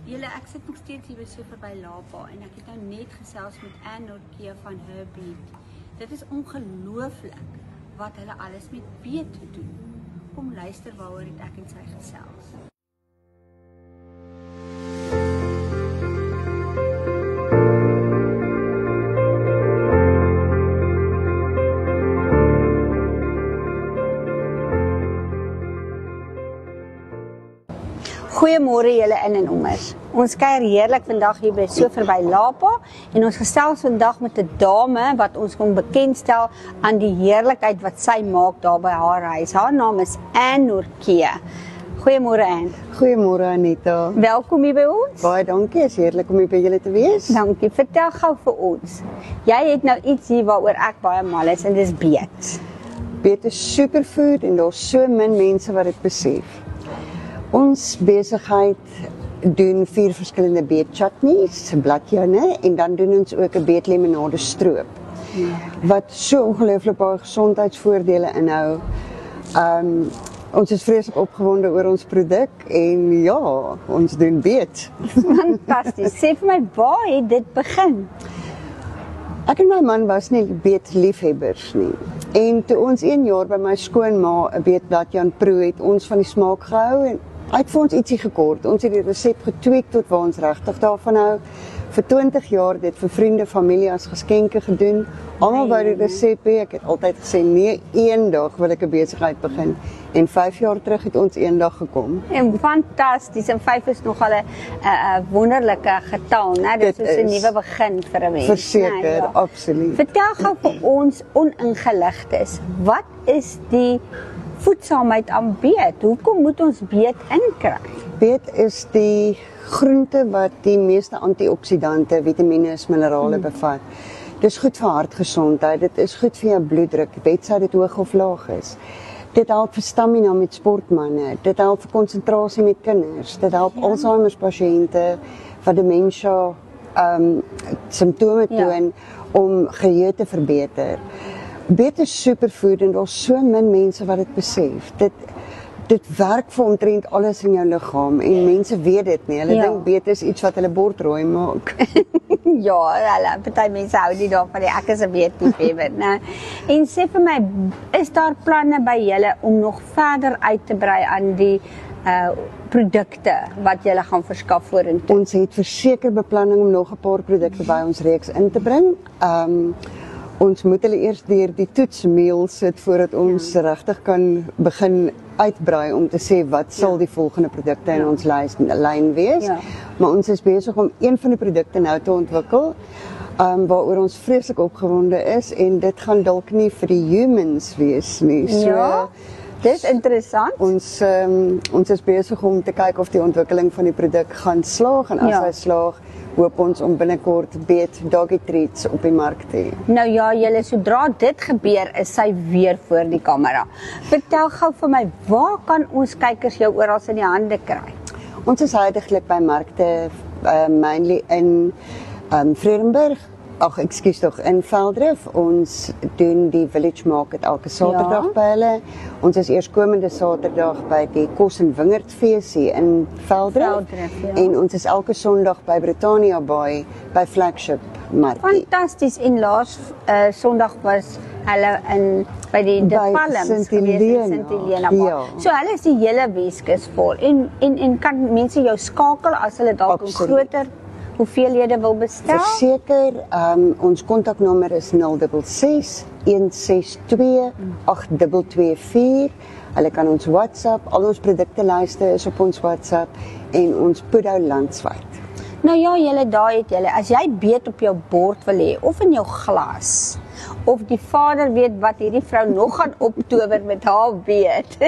Julle, ek sit nog steeds hier by so verby Lapa en ek het nou net gesels met Anne Nortje van Herbeat. Dit is ongelooflik wat hulle alles met beet doen. Kom luister waaroor het ek en sy gesels. Goeiemôre julle in en ommers. Ons kuier heerlik vandag hier by so verby Lapa en ons gesels vandag met 'n dame wat ons kom bekendstel aan die heerlikheid wat sy maak daar by haar huis. Haar naam is Anne Nortje. Goeiemôre Anne. Goeiemôre Anita. Welkom hier by ons. Baie dankie, is heerlik om hier by julle te wees. Dankie. Vertel gou vir ons. Jy het nou iets hier waaroor ek baie mal is en dis beet. Beet is superfood en daar's so min mense wat dit besef. Ons besigheid doen 4 verskillende beet chutneys, bladjane en dan doen ons ook 'n beet limonade stroop. Wat so ongelooflik baie gesondheidsvoordele inhou. Ons is vreeslik opgewonde oor ons produk en ja, ons doen beet. Fantasties. Sê vir my, waar het dit begin? Ek en my man was nie beetliefhebbers nie. En toe ons 1 jaar by my skoonma 'n beetbladjan proe het, ons van die smaak gehou en hy het vir ons ietsie gekort. Ons het die resep getweek tot waar ons regtig daarvan hou. Vir 20 jaar dit vir vriende, familie as geskenke gedoen. Almal wou die resep hê. Ek het altyd gesê nee, eendag wil ek 'n besigheid begin. En 5 jaar terug het ons eendag gekom. En fantasties. En 5 is nogal 'n wonderlike getal, né? Dit is 'n nuwe begin vir 'n mens. Verseker, Nee, ja. absoluut. Vertel gou vir ons oningeligtes. Wat is die voedsaamheid aan beet? Hoekom moet ons beet inkry? Beet is die groente wat die meeste antioksidante, vitamiene, minerale bevat. Dis goed vir hartgesondheid, dit is goed vir jou bloeddruk, betsy dit hoog of laag is. Dit help vir stamina met sportmense, dit help vir konsentrasie met kinders, dit help Alzheimer's pasiënte wat demensie simptome toon om geheue te verbeter. Beet is superfood en daar's so min mense wat dit besef. Dit werk vir omtrent alles in jou liggaam en mense weet dit nie. Hulle dink beet is iets wat hulle bordrooi maak. Ja, party mense hou nie daarvan nie. Ek is 'n beetliefhebber, né? En sê vir my, is daar planne by julle om nog verder uit te brei aan die produkte wat julle gaan verskaf vorentoe? Ons het verseker beplanning om nog 'n paar produkte by ons reeks in te bring. Ons moet hulle eers deur die toetsmeel sit voordat ons regtig kan begin uitbrei om te sê wat sal die volgende produkte in ons lyn wees. Maar ons is besig om een van die produkte nou te ontwikkel waaroor ons vreeslik opgewonde is en dit gaan dalk nie vir die humans wees nie. So dit is interessant. Ons is besig om te kyk of die ontwikkeling van die produk gaan slaag en as hy slaag, hoop ons om binnekort beet doggy treats op die mark te hê. Nou ja, julle, sodra dit gebeur, is sy weer voor die kamera. Vertel gou vir my, waar kan ons kykers jou oral in die hande kry? Ons is huidiglik by markte mainly in Vredenburg, in Velddrif. Ons doen die Village Market elke Saterdag by hulle. Ons is eerskomende Saterdag by die Kos en Wingerdfees hier in Velddrif. En ons is elke Sondag by Britannia Bay by Flagship Market. Fantasties. En laas Sondag was hulle by die Palms gewees in Sint Helena. Ja. So hulle is die hele Weskus vol. En kan mense jou skakel as hulle dalk 'n groter hoeveelhede wil bestel? Verseker, ons kontaknommer is 066 162 8224. Hulle kan ons WhatsApp, al ons produktelyste is op ons WhatsApp en ons poedou landwyd. Nou ja, julle, daar het julle, as jy beet op jou bord wil hê of in jou glas, of die vader weet wat hierdie vrou nog gaan optower met haar beet,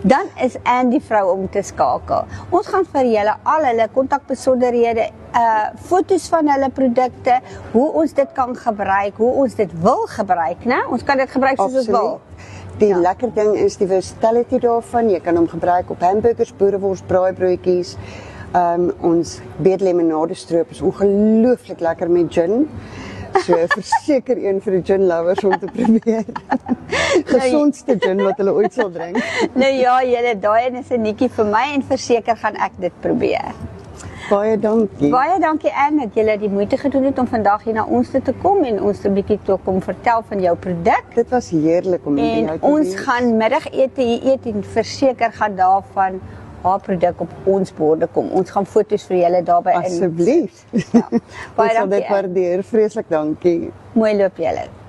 dan is Anne die vrou om te skakel. Ons gaan vir julle al hulle kontakbesonderhede, foto's van hulle produkte, hoe ons dit kan gebruik, hoe ons dit wil gebruik, né? Ons kan dit gebruik soos ons wil. Die lekker ding is die versatility daarvan. Jy kan hom gebruik op hamburgers, boerewors, braaibroodjies. Ons beet limonade stroop is ongelooflik lekker met gin. So verseker een vir die gin lovers om te probeer. Gesondste gin wat hulle ooit sal drink. Nou ja, julle, daai is 'n netjie vir my en verseker gaan ek dit probeer. Baie dankie. Baie dankie Anne dat jy die moeite gedoen het om vandag hier na ons toe te kom en ons 'n bietjie te kom vertel van jou produk. Dit was heerlik om met jou En te ons wees. gaan middagete hier eet en verseker gaan daarvan haar produk op ons borde kom. Ons gaan foto's vir julle daarby Asseblief. Ja. Baie Ons sal dit dankie. Anne. waardeer. Vreeslik dankie. Mooi loop julle.